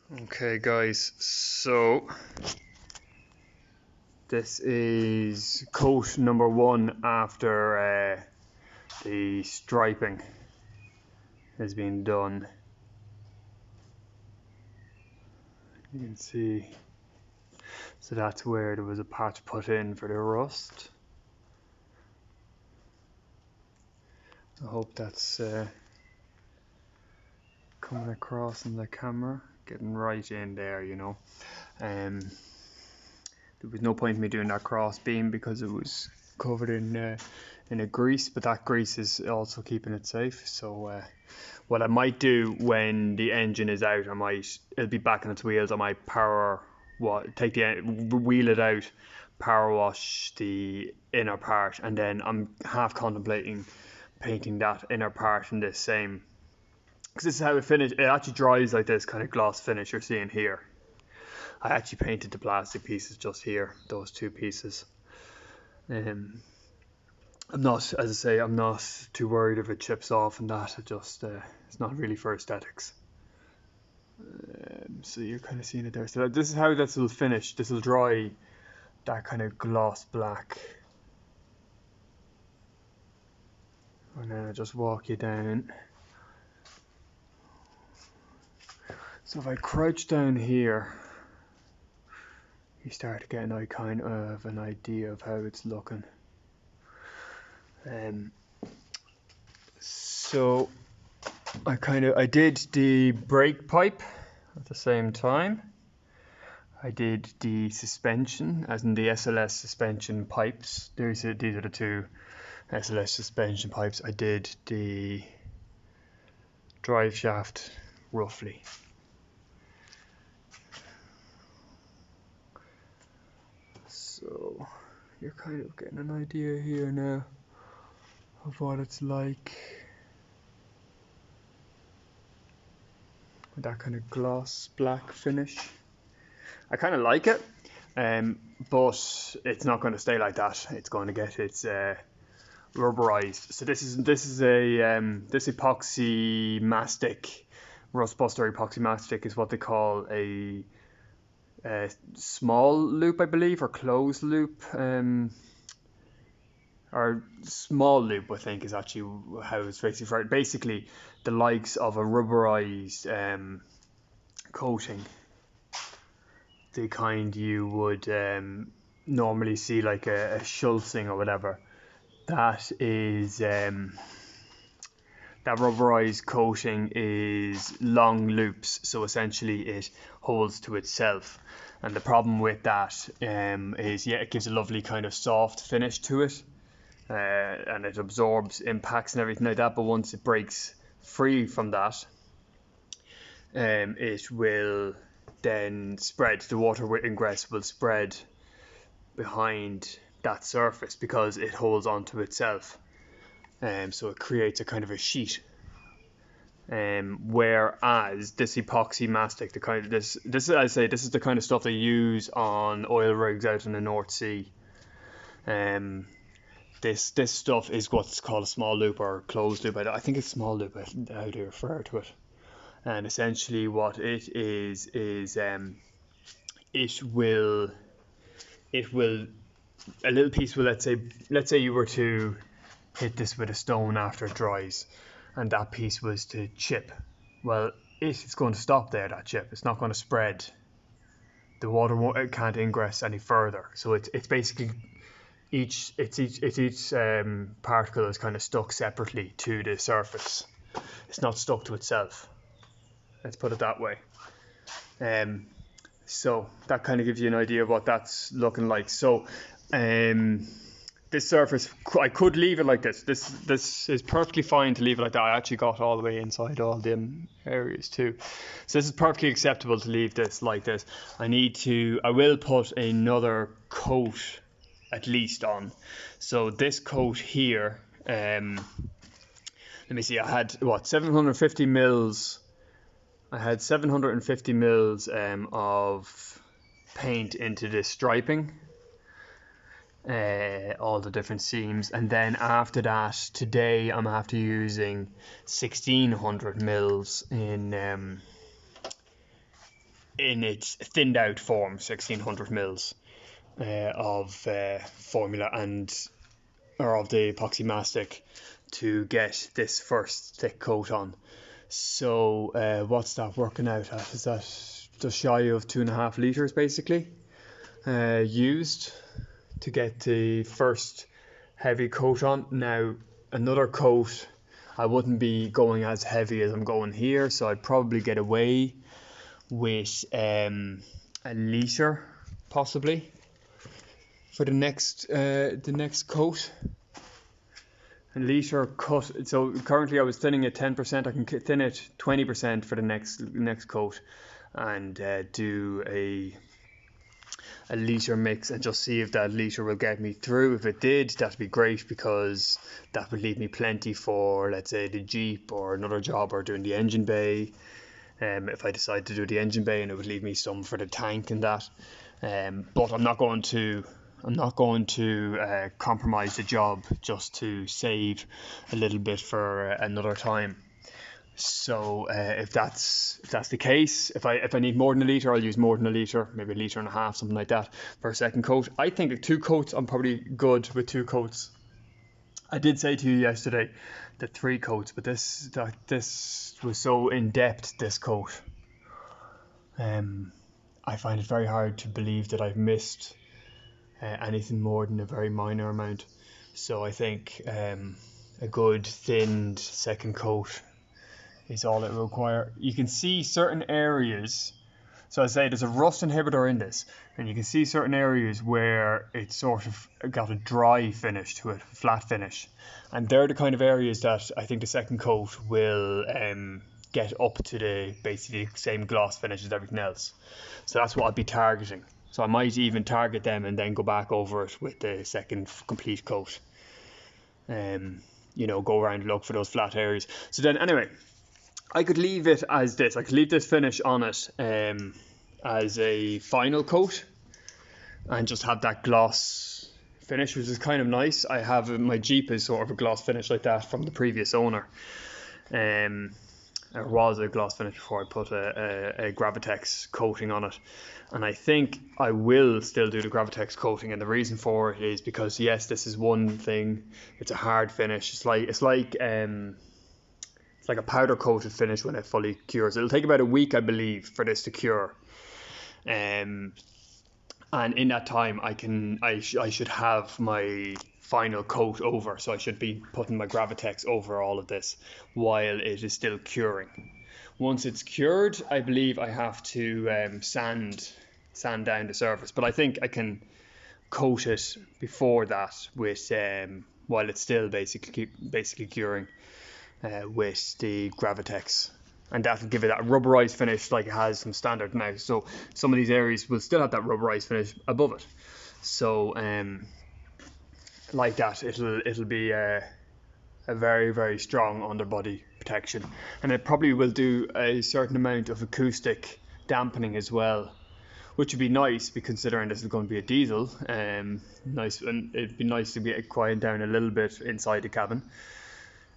Okay guys, so this is coat number 1 after the striping has been done. You can see, so that's where there was a patch put in for the rust. I hope that's coming across in the camera, getting right in there, you know. There was no point in me doing that cross beam because it was covered in a grease, but that grease is also keeping it safe. So what I might do when the engine is out, it'll be back on its wheels, I might wheel it out, power wash the inner part, and then I'm half contemplating painting that inner part in this same, because this is how it actually dries like this kind of gloss finish you're seeing here. I actually painted the plastic pieces just here, those two pieces. I'm not, as I say, I'm not too worried if it chips off and that. It's not really for aesthetics. So you're kind of seeing it there. So this is how this will finish. This will dry that kind of gloss black. And then I'll just walk you down. So if I crouch down here, you start to get an idea of how it's looking. So I did the brake pipe at the same time. I did the suspension, as in the SLS suspension pipes. These are the two SLS suspension pipes. I did the drive shaft roughly. So you're kind of getting an idea here now of what it's like. That kind of gloss black finish. I kind of like it, but it's not going to stay like that. It's going to get its rubberized. So this is this epoxy mastic, rust buster epoxy mastic is what they call a small loop, I believe, or closed loop, or small loop, I think is actually how it's basically referred. Basically, the likes of a rubberized coating, the kind you would normally see like a Schultzing or whatever. That is that rubberized coating is long loops, so essentially it holds to itself. And the problem with that is, it gives a lovely kind of soft finish to it, and it absorbs impacts and everything like that. But once it breaks free from that, it will then spread. The water ingress will spread behind that surface because it holds onto itself. So it creates a kind of a sheet. Whereas this epoxy mastic, this is the kind of stuff they use on oil rigs out in the North Sea. This stuff is what's called a small loop or closed loop. I think it's small loop, how they refer to it. And essentially what it is it will a little piece will, let's say you were to hit this with a stone after it dries, and that piece was to chip. Well, it's going to stop there, that chip. It's not going to spread. The water can't ingress any further. So it's basically each particle is kind of stuck separately to the surface. It's not stuck to itself. Let's put it that way. So that kind of gives you an idea of what that's looking like. So this surface, I could leave it like this. This is perfectly fine to leave it like that. I actually got all the way inside all them areas too. So this is perfectly acceptable to leave this like this. I will put another coat at least on. So this coat here, let me see, I had 750 mils. I had 750 mils of paint into this striping, all the different seams, and then after that today I'm after using 1600 mils in in its thinned out form, 1600 mils of formula or of the epoxy mastic to get this first thick coat on. So what's that working out at? Is that just shy of 2.5 litres basically used to get the first heavy coat on. Now another coat, I wouldn't be going as heavy as I'm going here, so I'd probably get away with a litre possibly for the next coat. A litre cut. So currently I was thinning it 10%. I can thin it 20% for the next coat, and do a litre mix and just see if that litre will get me through. If it did, that'd be great, because that would leave me plenty for, let's say, the Jeep or another job, or doing the engine bay. If I decide to do the engine bay, and it would leave me some for the tank and that. But I'm not going to compromise the job just to save a little bit for another time. So if that's the case, if I need more than a litre, I'll use more than a litre, maybe 1.5 litres, something like that, for a second coat. I think at 2 coats, I'm probably good with 2 coats. I did say to you yesterday that 3 coats, but this was so in depth, this coat. I find it very hard to believe that I've missed anything more than a very minor amount. So I think a good thinned second coat is all it will require. You can see certain areas, so I say there's a rust inhibitor in this, and you can see certain areas where it's sort of got a dry finish to it, flat finish, and they're the kind of areas that I think the second coat will get up to the basically same gloss finish as everything else. So that's what I'd be targeting. So I might even target them and then go back over it with the second complete coat. Go around and look for those flat areas. So then anyway, I could leave it as this. I could leave this finish on it as a final coat and just have that gloss finish, which is kind of nice. I have my Jeep is sort of a gloss finish like that from the previous owner. It was a gloss finish before I put a Gravitex coating on it, and I think I will still do the Gravitex coating, and the reason for it is because, yes, this is one thing, it's a hard finish. It's like a powder coated finish when it fully cures. It'll take about a week, I believe, for this to cure, and in that time I should have my final coat over, so I should be putting my Gravitex over all of this while it is still curing. Once it's cured, I believe I have to sand down the surface, but I think I can coat it before that with while it's still basically curing with the Gravitex, and that will give it that rubberized finish like it has from standard now. So some of these areas will still have that rubberized finish above it, so like that it'll be a very, very strong underbody protection, and it probably will do a certain amount of acoustic dampening as well, which would be nice, considering this is going to be a diesel. Nice, and it'd be nice to get it quiet down a little bit inside the cabin.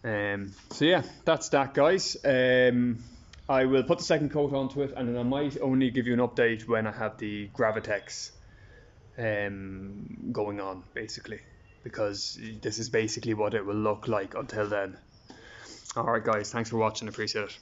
So yeah, that's that, guys. I will put the second coat onto it, and then I might only give you an update when I have the Gravitex going on, basically, because this is basically what it will look like until then. Alright guys, thanks for watching, appreciate it.